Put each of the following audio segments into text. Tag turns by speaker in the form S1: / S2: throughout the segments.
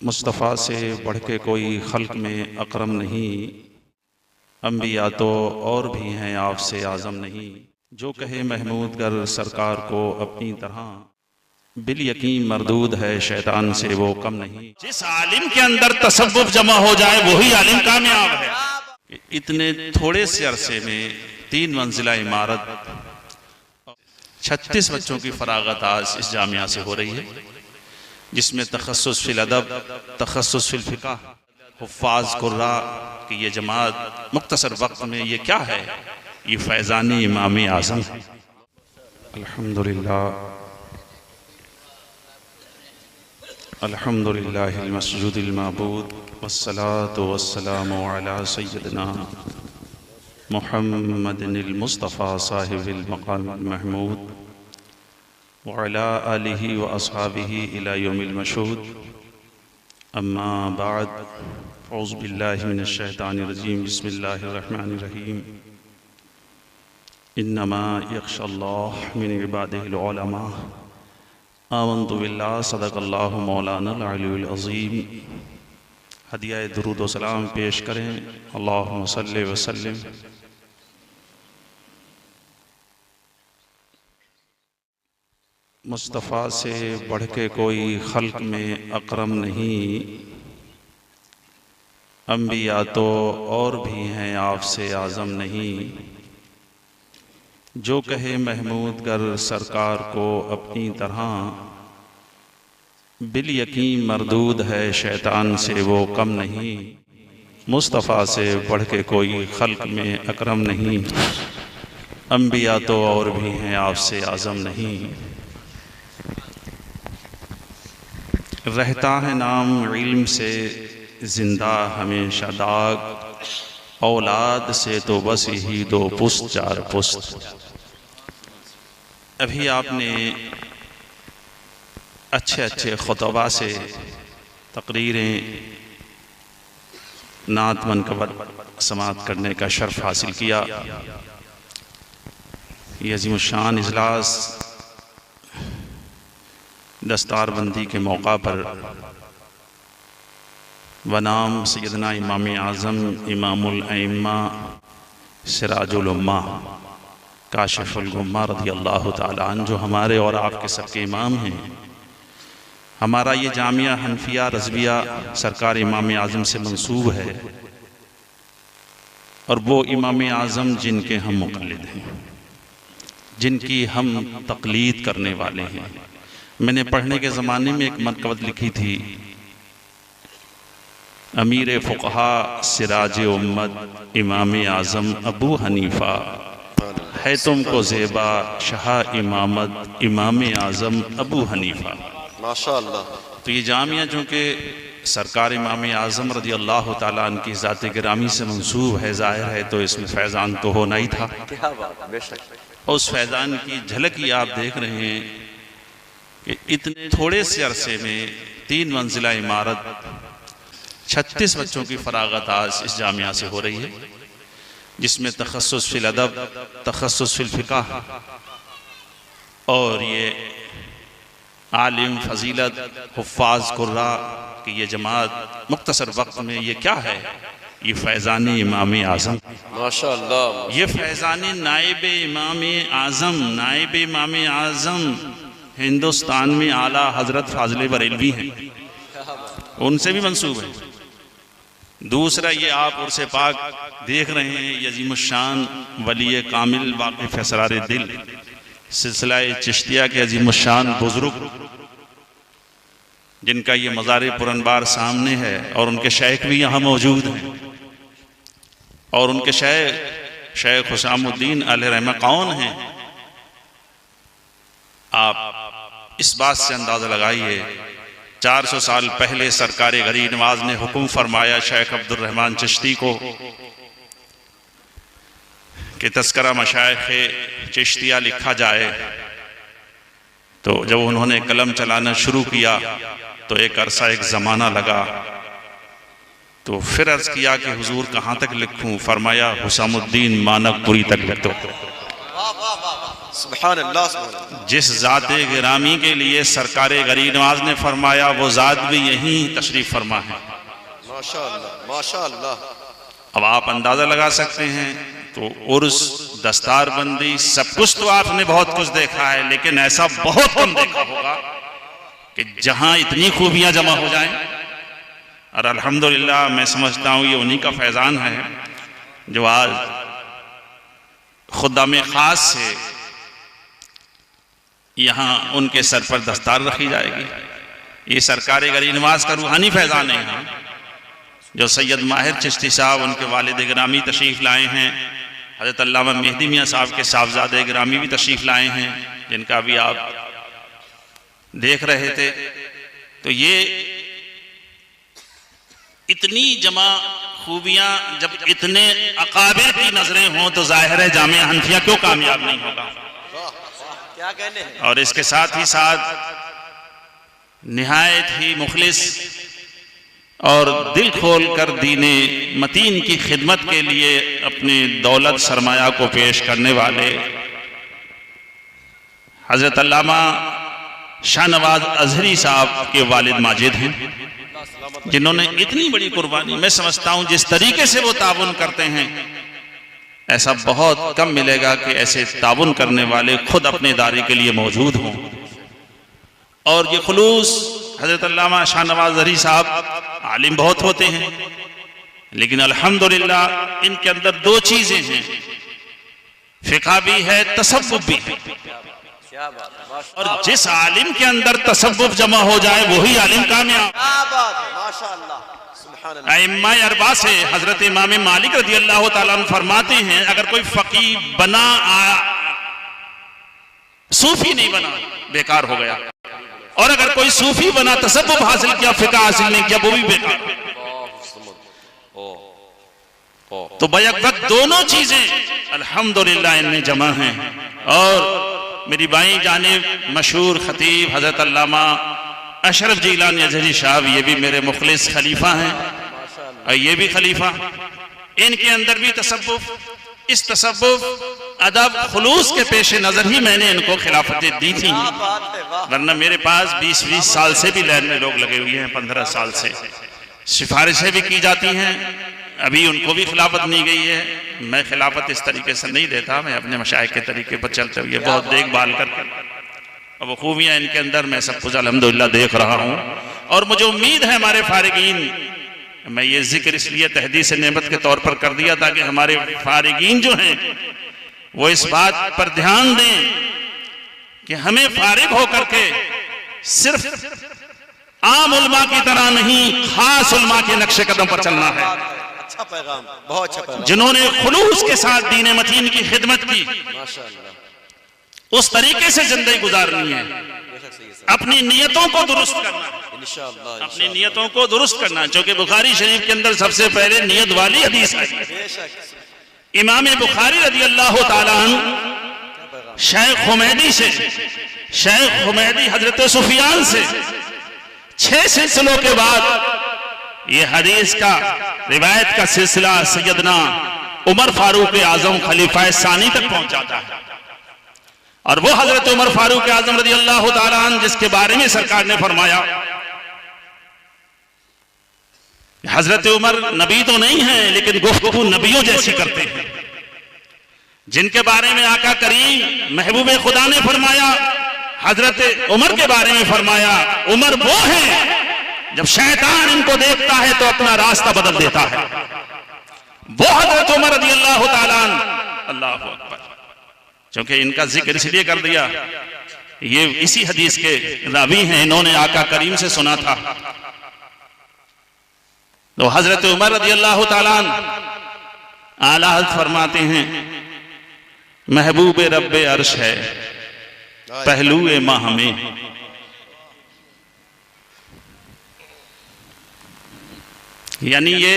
S1: मुस्तफ़ा से बढ़ के कोई खल्क में अकरम नहीं, अम्बिया तो और भी हैं आपसे आज़म नहीं। जो कहे महमूद गर सरकार को अपनी तरह, बिल यकीन मरदूद है शैतान से वो कम नहीं। जिस आलिम के अंदर तसव्वुफ जमा हो जाए वही आलिम कामयाब है। इतने थोड़े से अरसे में 3 मंजिला इमारत, 36 बच्चों की फरागत आज इस जामिया से हो रही है, जिसमें तखस्सुस फिल अदब, तखस्सुस फिल फ़िक़्ह, हुफ़्फ़ाज़ कुर्रा की ये जमात मुख्तसर वक्त में ये क्या है, ये फैज़ानी इमाम आज़म है। अल्हम्दुलिल्लाह अल्हम्दुलिल्लाहिल मस्जूदिल मअबूद वस्सलातु वस्सलामु अला सय्यिदिना मुहम्मदिनिल मुस्तफ़ा साहिबिल मक़ामिल महमूद व अला आलिहि व अस्हाबिहि इला यौमिल मशहूद। अम्मा बाद, औज़ु बिल्लाहि मिनश शैतानिर रजीम, बिस्मिल्लाहिर रहमानिर रहीम। इन्नमा यख्शल्लाह मिन इबादिहिल उलमा। आमन्तु बिल्लाह, सदक़ल्लाहु मौलानल अलीयुल अज़ीम। हदिया दुरूद व सलाम पेश करें। अल्लाहुम्मा सल्लि व सल्लिम मुस्तफ़ा से बढ़ के कोई खल्क में अकरम नहीं, अम्बिया तो और भी हैं आपसे आज़म नहीं। जो कहे महमूद गर सरकार को अपनी तरह, बिल यकीन मरदूद है शैतान से वो कम नहीं। मुस्तफ़ा से बढ़ के कोई खल्क में अकरम नहीं, अम्बिया तो और भी हैं आपसे आज़म नहीं। रहता है नाम इल्म से जिंदा हमेशा दाग, औलाद से तो बस ही 2 पुस्त 4 पुस्त। अभी आपने अच्छे अच्छे खुतबा से तकरीरें, नात मनक़बत समात करने का शर्फ हासिल किया। ये अज़ीमुश्शान इजलास दस्तारबंदी के मौका पर वनाम सैयदना इमाम आज़म इमामुल अइम्मा सिराजुल उम्मा काशिफुल गुम्मा रज़ियल्लाहु ताला अन्हु, जो हमारे और आपके सबके इमाम हैं। हमारा ये जामिया हनफिया रज़विया सरकार इमाम आज़म से मंसूब है, और वो इमाम आज़म जिनके हम मुक़ल्लिद हैं, जिनकी हम तक़लीद करने वाले हैं। मैंने पढ़ने के ज़माने में एक मनक़बत लिखी थी, अमीर फ़ुक़हा सिराज उम्मत इमाम आज़म अबू हनीफ़ा, है तुमको ज़ेबा शाह इमामत इमाम आज़म अबू हनीफ़ा।
S2: माशाअल्लाह।
S1: तो ये जामिया जो कि सरकार इमाम आज़म रज़ियल्लाहु ताला अन्हु की ज़ात गिरामी से मंसूब है, ज़ाहिर है तो इसमें फैज़ान तो होना ही था।
S2: क्या बात, बेशक।
S1: और उस फैज़ान की झलक ही आप देख रहे हैं कि इतने थोड़े से अरसे में 3 मंजिला इमारत, 36 बच्चों की फरागत आज इस जामिया से हो रही है, जिसमें तखस्सुस फिल अदब, तखस्सुस फिल फ़िक़्ह, और ये आलिम फजीलत हुफ़्फ़ाज़ कुर्रा की ये जमात मुख्तसर वक्त में ये क्या है, ये फैज़ानी इमाम आज़म।
S2: माशाअल्लाह।
S1: ये फैज़ानी नाइब इमाम आज़म, नाइब इमाम आज़म हिंदुस्तान में आला हज़रत फ़ाज़िल बरेलवी हैं, उनसे भी मंसूब है। दूसरा ये आप उर्से पाक देख रहे हैं, यज़ीमुश्शान वली कामिल वाक़िफ़ असरार दिल सिलसिला चिश्तिया के अज़ीमुश्शान बुज़ुर्ग, जिनका ये मज़ार पुरनबार सामने है, और उनके शेख भी यहाँ मौजूद हैं। और उनके शेख हुसामुद्दीन अलैहिर्रहमा कौन हैं? आप इस बात से अंदाज़ा लगाइए, 400 साल पहले सरकार गरीब नवाज ने हुक्म फरमाया शेख अब्दुर रहमान चिश्ती को कि तज़किरा मशाइख़ चिश्तिया लिखा जाए। तो जब उन्होंने कलम चलाना शुरू किया तो एक अरसा, एक ज़माना लगा। तो फिर अर्ज़ किया कि हुजूर कहाँ तक लिखूं? फरमाया हुसामुद्दीन मानकपुरी तक लिख दो।
S2: सुभान अल्लाह, सुभान अल्लाह।
S1: जिस ज़ात गिरामी के लिए सरकार गरीब नवाज ने फरमाया वो ज़ात भी यहीं तशरीफ फरमा है।
S2: माशाअल्लाह, माशाअल्लाह।
S1: अब आप अंदाजा लगा सकते हैं, तो उर्स, दस्तारबंदी, सब कुछ तो आपने बहुत कुछ देखा है, लेकिन ऐसा बहुत कम देखा होगा कि जहां इतनी खूबियां जमा हो जाएं। और अल्हम्दुलिल्लाह मैं समझता हूं ये उन्हीं का फैजान है जो आज खुदाम खास से यहाँ उनके सर पर दस्तार रखी जाएगी। ये सरकार गरीब नवाज का रूहानी फैजान है यहाँ, जो सैयद माहिर चिश्ती साहब उनके वालिद गिरामी तशरीफ़ लाए हैं। हज़रत अल्लामा मेहदी मियाँ साहब के साहबजादे गिरामी भी तशरीफ़ लाए हैं, जिनका भी आप देख रहे थे। तो ये इतनी जमा खूबियाँ, जब इतने अकाबिर की नजरें हों तो जाहिर है जामिया हनफिया क्यों कामयाब नहीं होगा।
S2: क्या कहने हैं।
S1: और इसके साथ ही साथ निहायत ही मुखलिस और दिल खोल कर दीने मतीन की खिदमत के लिए अपने दौलत सरमाया को पेश करने वाले हजरत अल्लामा शाहनवाज अजहरी साहब के वालिद माजिद हैं, जिन्होंने इतनी बड़ी कुर्बानी, मैं समझता हूं जिस तरीके से वो ताउन करते हैं ऐसा बहुत कम मिलेगा कि ऐसे ताउन करने वाले खुद अपने दारी के लिए मौजूद हों। और ये खुलूस हजरत अल्लामा शाहनवाज अजहरी साहब आलिम बहुत होते हैं, लेकिन अल्हम्दुलिल्लाह इनके अंदर दो चीजें हैं, फिक़ा भी है, तसव्वुफ़ भी है।
S2: क्या बात है।
S1: और जिस आलिम के अंदर तसव्वुफ़ जमा हो जाए वही आलिम कामयाब।
S2: क्या बात है, माशाअल्लाह, सुभान अल्लाह।
S1: अइम्मा अरबा से हजरत इमाम मालिक रज़ी अल्लाह तआला अन्हु फरमाते हैं, अगर कोई फकीह बना सूफी नहीं बना बेकार हो गया, और अगर कोई सूफी बना तसव्वुफ़ हासिल किया फिक़ा हासिल नहीं किया वो भी बेकार। तो बैक वक्त दोनों चीजें अल्हम्दुलिल्लाह इनमें जमा हैं। और मेरी बाई जानिब मशहूर खतीब हजरत अल्लामा अशरफ जीलानी अजहरी साहब, ये भी मेरे मुखलिस खलीफा हैं और ये भी खलीफा। इनके अंदर भी तसव्वुफ़, इस तसव्वुफ़ अदब खुलूस के पेश नजर ही मैंने इनको खिलाफतें दी थी, वरना मेरे पास 20-20 साल से भी लाइन में लोग लगे हुए हैं, 15 साल से सिफारिशें भी की जाती हैं। अभी उनको भी खिलाफत नहीं गई है। मैं खिलाफत इस तरीके से नहीं देता, मैं अपने मशाइख के तरीके पर चलते हुए बहुत देखभाल करके, और वो खूबियाँ इनके अंदर मैं सब कुछ अल्हम्दुलिल्लाह देख रहा हूँ। और मुझे उम्मीद है हमारे फारिगीन, मैं ये जिक्र इसलिए तहदीस नेमत के तौर पर कर दिया ताकि हमारे फारिगीन जो हैं वो इस बात पर ध्यान दें कि हमें फारिग होकर के सिर्फ आम उलमा की तरह नहीं, खास उलमा के नक्शे कदम पर चलना है।
S2: अच्छा पैगाम, बहुत अच्छा पैगाम।
S1: जिन्होंने खुलूस के साथ दीन मतीन की खिदमत की,
S2: माशाअल्लाह,
S1: उस तरीके से जिंदगी गुजारनी है। अपनी नियतों को दुरुस्त करना है,
S2: इंशाअल्लाह,
S1: अपनी नियतों को दुरुस्त करना है, क्योंकि बुखारी शरीफ के अंदर सबसे पहले नियत वाली हदीस है।
S2: बेशक।
S1: इमाम बुखारी रज़ी अल्लाह ताला अन्हु शेख हुमैदी से, शेख हुमैदी हजरत सुफियान से 6 सिलसिलों के बाद ये हदीस का रिवायत का सिलसिला सैयदना उमर फारूक आजम खलीफा सानी तक पहुंच जाता है। और वो हजरत उमर फारूक आजम रज़ी अल्लाह ताला अन्हु जिसके बारे में सरकार ने फरमाया, हजरत उमर नबी तो नहीं है लेकिन गुफ्तगू नबियों जैसी करते हैं, जिनके बारे में आका करीम महबूब खुदा ने फरमाया, हजरत उमर के बारे में फरमाया, उमर वो है जब शैतान इनको देखता है तो अपना रास्ता बदल देता है। वो हजरत उमर रज़ी अल्लाह ताला अन्हु, अल्लाहु अकबर। क्योंकि इनका जिक्र इसलिए कर दिया, ये इसी हदीस के रावी हैं, इन्होंने आका करीम से सुना था। तो हजरत उमर रज़ी अल्लाह ताला अन्हु आला हज़रत फरमाते हैं, महबूब रब्बे अर्श है पहलुए माह में, यानी ये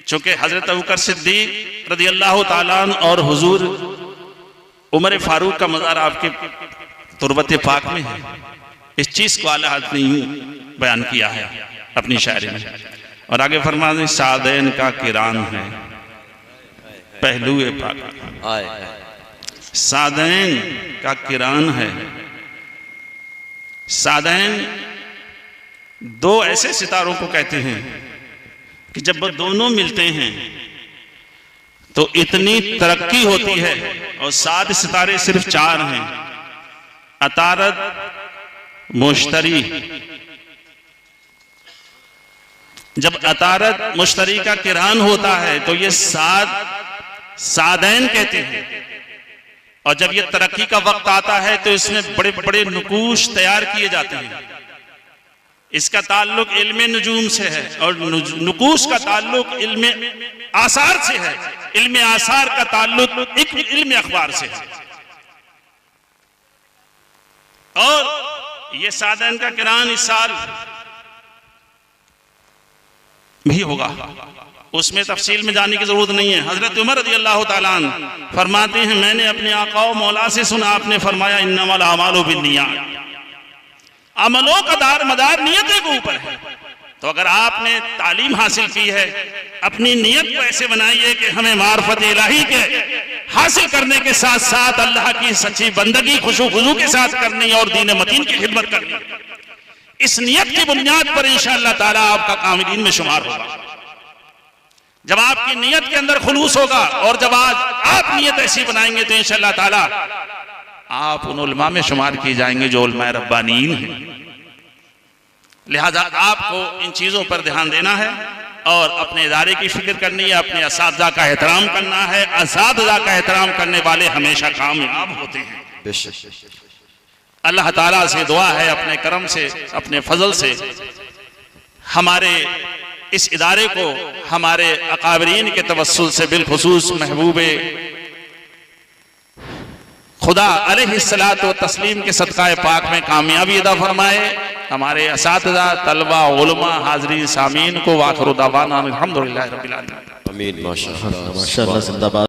S1: चूंकि हजरत अबू बकर सिद्दीक रज़ी अल्लाह ताला अन्हु और हुजूर उमर फारूक का मज़ार आपके तुरबत पाक में है, इस चीज को आला हज़रत ने यूं बयान किया है अपनी शायरी में। और आगे फरमाते सादैन का किरान है पहलुए पाक। सादैन का किरान है। सादैन दो ऐसे सितारों को कहते हैं कि जब वो दोनों मिलते हैं तो इतनी तरक्की होती है। और 7 सितारे सिर्फ 4 हैं, अतारद, मुश्तरी। जब अतारद मुश्तरी का किरान होता है तो ये सादैन कहते हैं। और जब ये तरक्की का वक्त आता है तो इसमें बड़े बड़े नुकूश तैयार किए जाते हैं। इसका ताल्लुक इल्म नुजूम से है और नुकूश का ताल्लुक इल्म आसार से है। इल्म आसार का ताल्लुक इल्म अखबार से है। और ये सादैन का किरान इस साल भी होगा, उसमें तफसील में जाने की जरूरत नहीं है। हजरत उमर रज़ी अल्लाह ताला अन्हु फरमाते हैं, मैंने अपने आका व मौला से सुना, आपने फरमाया इन्नमल आमालु बिन्नियात, अमलों का दार मदार नियतों के ऊपर है। तो अगर आपने तालीम हासिल की है, अपनी नियत को ऐसे बनाइए कि हमें मार्फत इलाही के हासिल करने के साथ साथ अल्लाह की सच्ची बंदगी खुशू खुजू के साथ करनी और दीन मतीन की खिदमत करनी। इस नियत की बुनियाद पर इंशाअल्लाह ताला आपका कामिलीन में शुमार होगा। जब आपकी नियत के अंदर खुलूस होगा और जब आज आप नियत ऐसी बनाएंगे तो इंशाअल्लाह ताला आप उन उलमा में शुमार किए जाएंगे जो उलमा रब्बानीन हैं। लिहाजा आपको इन चीजों पर ध्यान देना है और अपने इदारे की फिक्र करनी है, अपने असातिज़ा का एहतराम करना है। असातिज़ा का एहतराम करने वाले हमेशा कामयाब होते हैं। अल्लाह ताला से दुआ है अपने करम से, अपने फजल से हमारे इस इदारे को हमारे अकाबरीन के तवस्सुल से बिलखुसूस महबूबे खुदा अलैहिस्सलातु व तस्लीम के सदक़ाए पाक में कामयाबी अदा फरमाए। हमारे असातिज़ा, तलबा, उलमा, हाज़रीन, सामीन को वाखिर दावाना अल्हम्दुलिल्लाहि रब्बिल आलमीन।
S3: आमीन। माशाअल्लाह, माशाअल्लाह, जिंदाबाद।